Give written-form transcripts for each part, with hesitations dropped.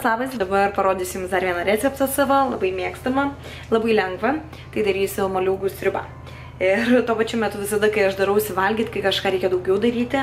labas. Dabar parodysiu jums dar vieną receptą savo, labai mėgstamą, labai lengvą. Tai darysiu moliūgų sriubą. Ir tuo pačiu metu visada, kai aš darausi valgyti, kai kažką reikia daugiau daryti,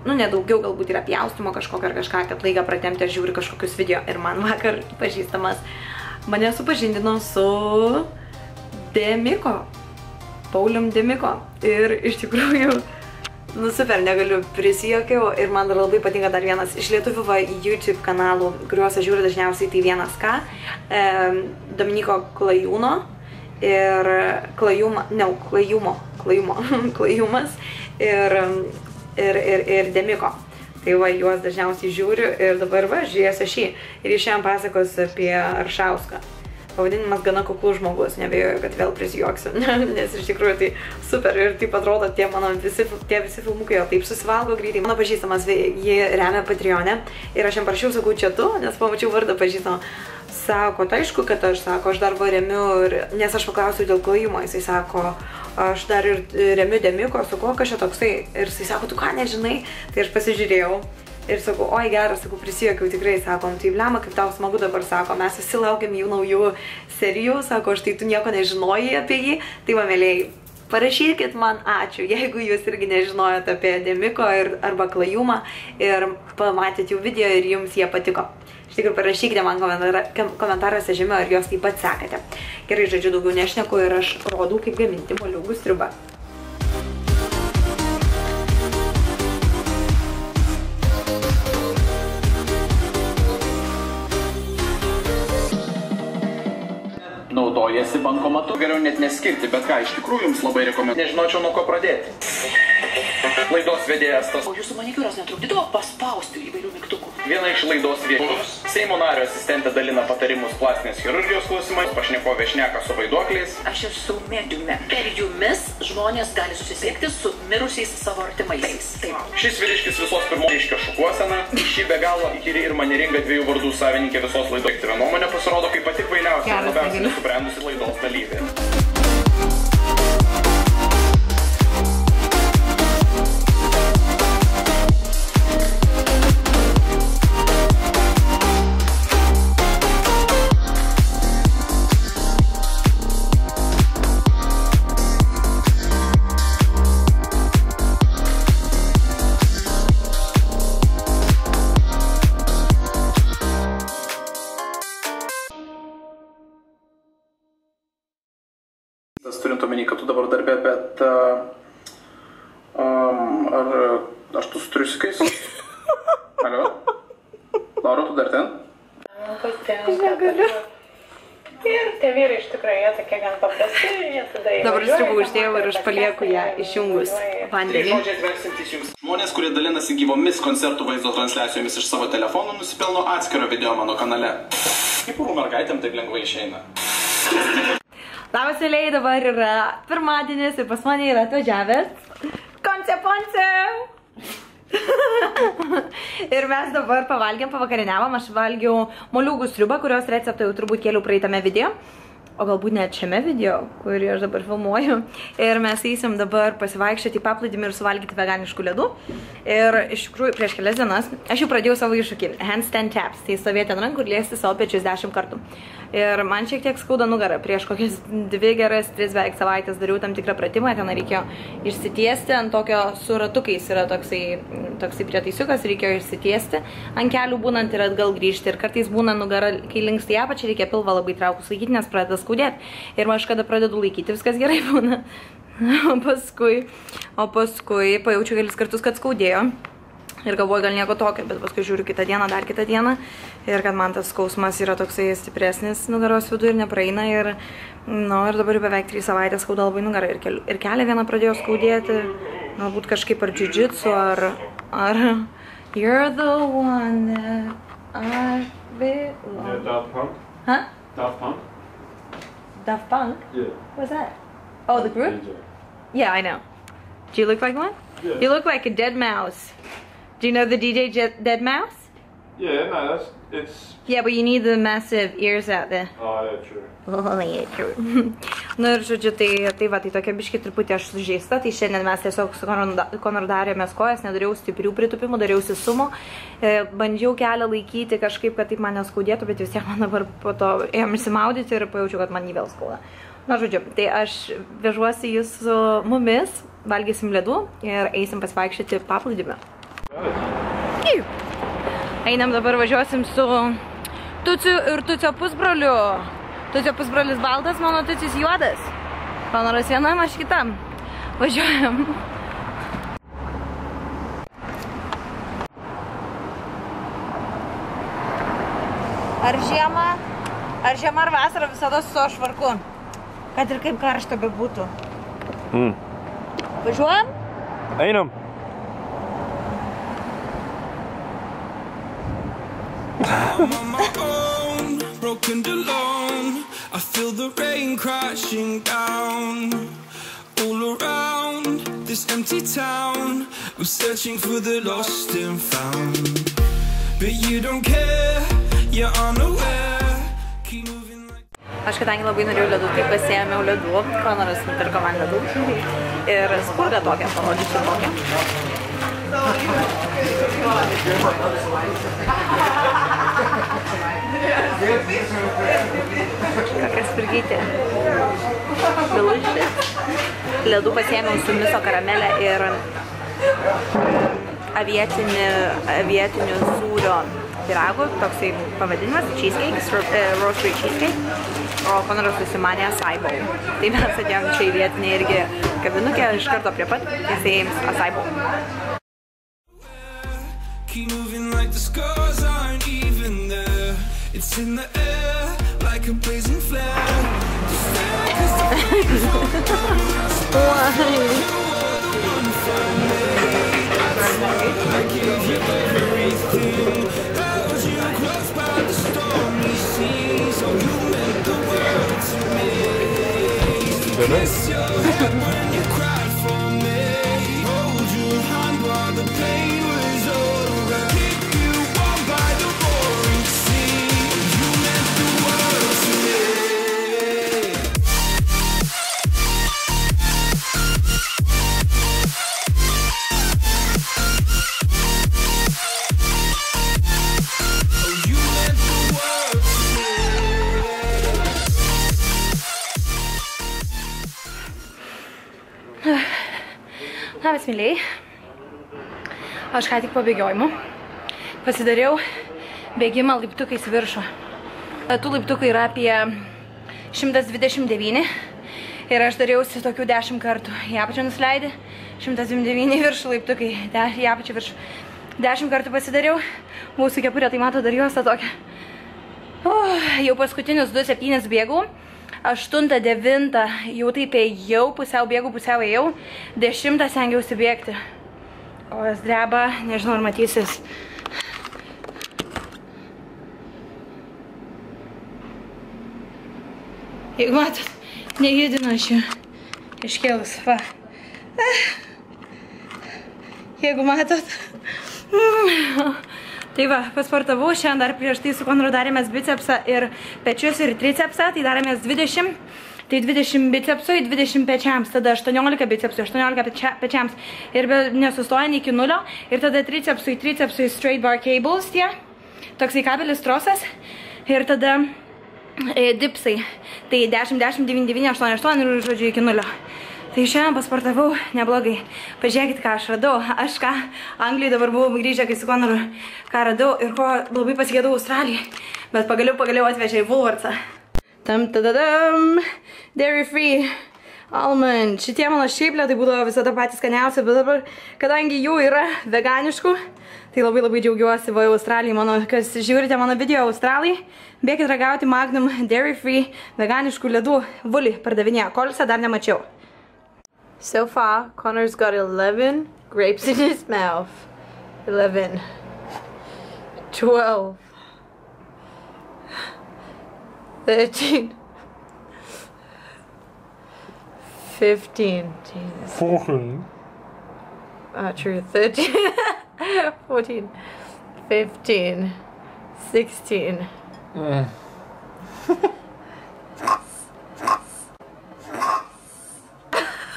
nu nedaugiau, galbūt yra pjaustymo kažkokio ar kažką, kad laiką pratempti, aš žiūriu kažkokius video. Ir man vakar pažįstamas mane supažindino su Demiko, Paulium Demiko. Ir iš tikrųjų, nu super, negaliu, prisijokiau. Ir man dar labai patinka dar vienas iš lietuvių YouTube kanalų, kuriuos aš žiūriu dažniausiai, tai vienas ką, Dominiko Klajūno. Ir Klajumas ir Demiko. Tai va, juos dažniausiai žiūriu ir dabar va, žiūrėsiu šį. Ir jis šiandien pasakos apie Aršauską. Pavadinimas gana kuklus žmogus, nebejoju, kad vėl prisijuoksiu, nes iš tikrųjų tai super ir taip atrodo tie visi filmukai jo taip susivalgo greitai. Mano pažįstamas, jį remia Patreon'e ir aš jam parašiau, sakau, čatu, nes pamačiau vardą pažįstamą. Sako, tai aišku, kad aš dar remiu, nes aš paklausiu dėl klojimo, jisai sako, aš dar ir remiu Demiko, sakau, kas čia toksai, ir jisai sako, tu ką nežinai, tai aš pasižiūrėjau ir sakau, oi geras, sakau, prisijokiau tikrai, sakom, tai blema, kaip tau smagu dabar, sako, mes visi laukiam jų naujų serijų, sako, štai tu nieko nežinojai apie jį, tai va, mėlėjai, parašykit man ačiū, jeigu jūs irgi nežinojot apie Demiko arba Klajumą ir pamatėt jų video ir jums jie patiko. Iš tikrųjų, parašykite man komentaruose žemiau, ar jos taip pat sekate. Gerai, žodžiu, daugiau nešneku ir aš rodau, kaip gaminti moliūgų sriubą. Naudojasi bankomatu, geriau net neskirti, bet ką, iš tikrųjų jums labai rekomenduoju. Nežinočiau, nuo ko pradėti. Laidos vedėjas tas. O jūsų manikiūras netrukdydavo paspausti įvairių mygtukų? Viena iš laidos vietų. Seimo nario asistentė dalina patarimus plastinės chirurgijos klausimais, pašnekovė šneka su vaiduokliais. Aš esu mediume. Per jumis žmonės gali susisiekti su mirusiais savo artimaisiais. Taip. Šis vyriškis visos pirmos reiškia šukuoseną. Šį be galo įkyri ir manieringa dviejų vardų savininkė visos laidos. Aktyvia nuomonė pasirodo kaip pati kvailiausia ir labiausiai nesubrendusi laidos dalyvė. Turint omeny, kad tu dabar darbė, bet ar tu su triusikais? Alio? Laura, tu dar ten? Negaliu. Ir tie vyrai iš tikrųjų, jie tokie gan paprasti, jie tada įvažiuoja. Dabar sriubą uždėjau ir aš palieku ją išjungus vandenį. Žmonės, kurie dalinasi gyvomis koncertų vaizdo transliacijomis iš savo telefonų, nusipelno atskiro video mano kanale. Kaip porų mergaitėm taip lengvai išeina. Labas, mėlėjai, dabar yra pirmadienis ir pas mane yra atvažiavęs Konce. Ir mes dabar pavalgėm, pavakarieniavom, aš valgiau moliūgų sriubą, kurios receptą jau turbūt kėliau praeitame video. O galbūt net šiame video, kurį aš dabar filmuoju. Ir mes eisim dabar pasivaikščioti į paplūdimį ir suvalgyti veganiškų ledų. Ir iš tikrųjų prieš kelias dienas aš jau pradėjau savo iššūkį handstand taps. Tai stovėti ant rankų ir liesti savo pečius 10 kartų. Ir man šiek tiek skauda nugarą. Prieš kokias 2 geras 3 beveik savaitės dariau tam tikrą pratimą. Ten reikėjo išsitiesti ant tokio su ratukais. Yra toksai prietaisiukas, reikėjo išsitiesti ant kelių būnant ir atgal grįžti. Ir kartais būna nugara, kai linksta į apačią, reikia pilvą labai traukus laikyti, nes pradeda skaudėti. Ir aš kada pradedu laikyti, viskas gerai būna. O paskui pajaučiu kelis kartus, kad skaudėjo. Ir galvoju, gal nieko tokio, bet paskui žiūriu kitą dieną, dar kitą dieną. Ir kad man tas skausmas yra toksai stipresnis nugaros vidų ir nepraeina. Ir dabar beveik 3 savaitės skauda labai nugarą. Ir kelią vieną pradėjo skaudėti. Galbūt kažkaip ar jiu-jitsu, ar You're the one that I belong. Yeah, Daft Punk. Huh? Daft Punk? Daft Punk? Yeah. What's that? Oh, the group? DJ. Yeah, I know. Do you look like one? Yeah. You look like a dead mouse. Do you know the DJ Dead Mouse? Yeah, no, It's... Yeah, but you need the massive ears out there. Oh, yeah, true. Oh, yeah, true. Nu ir žodžiu, tai va, tai tokia biškį truputį aš sužeista, tai šiandien mes tiesiog su Konoru darėmės kojas, nedariau stiprių pritupimų, dariausi sumo. Bandžiau kelią laikyti kažkaip, kad taip man neskaudėtų, bet vis tiek man dabar po to ėjom išsimaudyti ir pajaučiu, kad man jį vėl skauda. Na, žodžiu, tai aš vežuosi jūs su mumis, valgysim ledų ir eisim pasivaikščioti paplūdimį. Einam dabar važiuosim su Tuciu ir Tucio pusbroliu. Tucio pusbrolis baltas, mano Tucis juodas. Konoras vienam, aš kitam. Važiuojam. Ar žiema ar vasara visada su savo švarku. Kad ir kaip karšta bebūtų. Važiuojam? Einam. I'm on my own, broken alone. I feel the rain crashing down all around this empty town. I'm searching for the lost and found, but you don't care, you're unaware. Keep moving like... Aš kadangi labai norėjau ledų, tai pasiėmiau ledų. Konoras nupirko man ledų. Ir spurgą tokią, parodysiu tokią. Kokia spirgytė. Delicious. Ledų pasiėmiau su miso karamelę ir avietiniu sūrio pyragu, toksai pavadinimas, cheesecake, roastery cheesecake, o Konoras susimanė acai bowl. Tai mes atėjom čia į vietinį irgi kavinukę, iš karto prie pat, jisai acai bowl. Keep moving like the scars aren't even there. It's in the air like a blazing flare. Labas, myliai. Aš ką tik pabėgiojimų. Pasidariau bėgimą laiptukais viršų. Tų laiptukų yra apie 129 ir aš dariausi tokių 10 kartų. Į apačią nusileidė, 129 viršų laiptukai, į apačią viršų. 10 kartų pasidariau, mūsų kepurė, tai mato dar juostą tokią. Jau paskutinius 2-7 bėgau. 8-9 jau taip ėjau, pusiau bėgau, pusiau ėjau. 10 stengiausi bėgti. O jas dreba, nežinau, ar matysis. Jeigu matot, nejudinu aš jų iškėlus, va. Jeigu matot. Tai va, pasportavau, šiandien dar prieš tai su Konoru darėmės bicepsą ir pečius ir tricepsą, tai darėmės 20, tai 20 bicepsui, 20 pečiams, tada 18 bicepsui, 18 pečiams ir nesustojant iki 0 ir tada tricepsui straight bar cables tie, toksai kabelis trosas ir tada dipsai, tai 10, 10, 9, 9, 8, 8 ir žodžiu iki 0. Tai šiandien pasportavau neblogai. Pažiūrėkit, ką aš radau. Aš ką Anglijai dabar buvau grįžę, kai su Konoru ką radau ir ko labai pasigėdau Australijai. Bet pagaliau atvežė į Woolworthsą. Tam, dairy free almond. Šitie mano šiaip tai būdavo visada patys skaniausi, bet dabar, kadangi jų yra veganiškų, tai labai džiaugiuosi va Australijai. Mano, kas žiūrite mano video Australijai, bėkit ragauti Magnum dairy free veganiškų ledų Woolly pardavinėje. Kolsą dar nemačiau. So far, Conor's got 11 grapes in his mouth. 11. 12. 13. 15. Jesus. 14. True. 13. 14. 15. 16.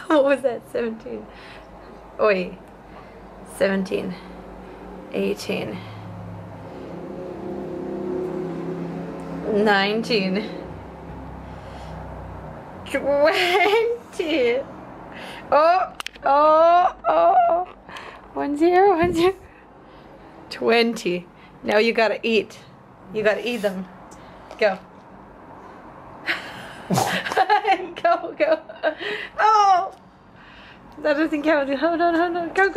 What was that? 17. Oh wait. 17. 18. 19. 20. Oh. 1 0 1 0. 20. Now you gotta eat. You gotta eat them. Go. Go. Oh! That doesn't count. Hold on. Go.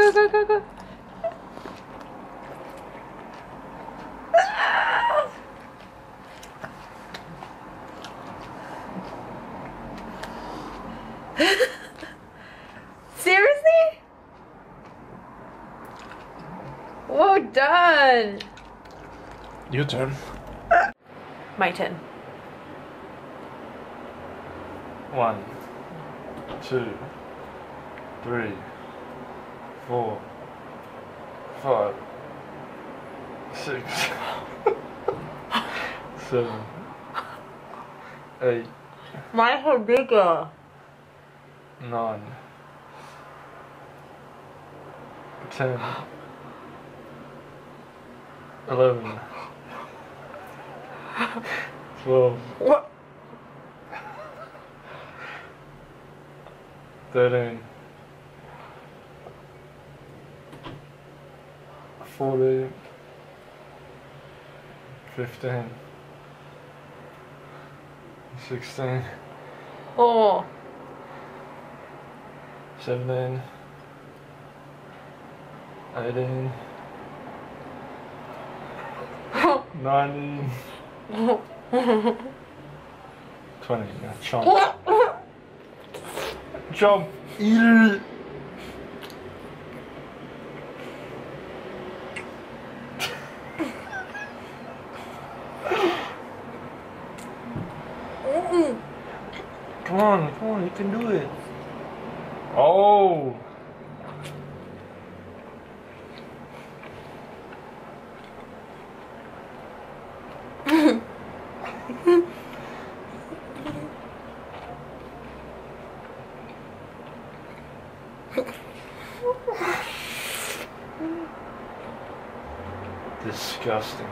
Seriously? Well done. Your turn. My turn. 1, 2, 3, 4, 5, 6, 7, 8, Mine are bigger. 9, 10, 11, 12, What? 13, 14, 15, 16, Oh. 17, 18, 19, 20. Now chomp. Chomp. Eat it. Come on, you can do it. Oh. Disgusting.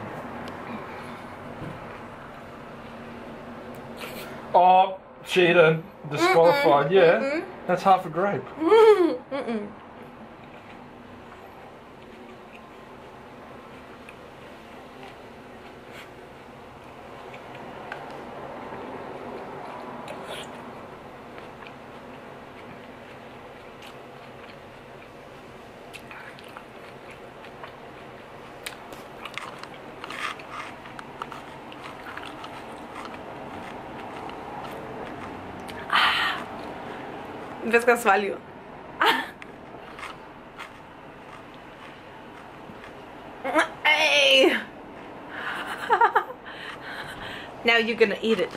Oh, cheated. Disqualified. Yeah, that's half a grape. Viskas value. Hey! Now you're gonna eat it.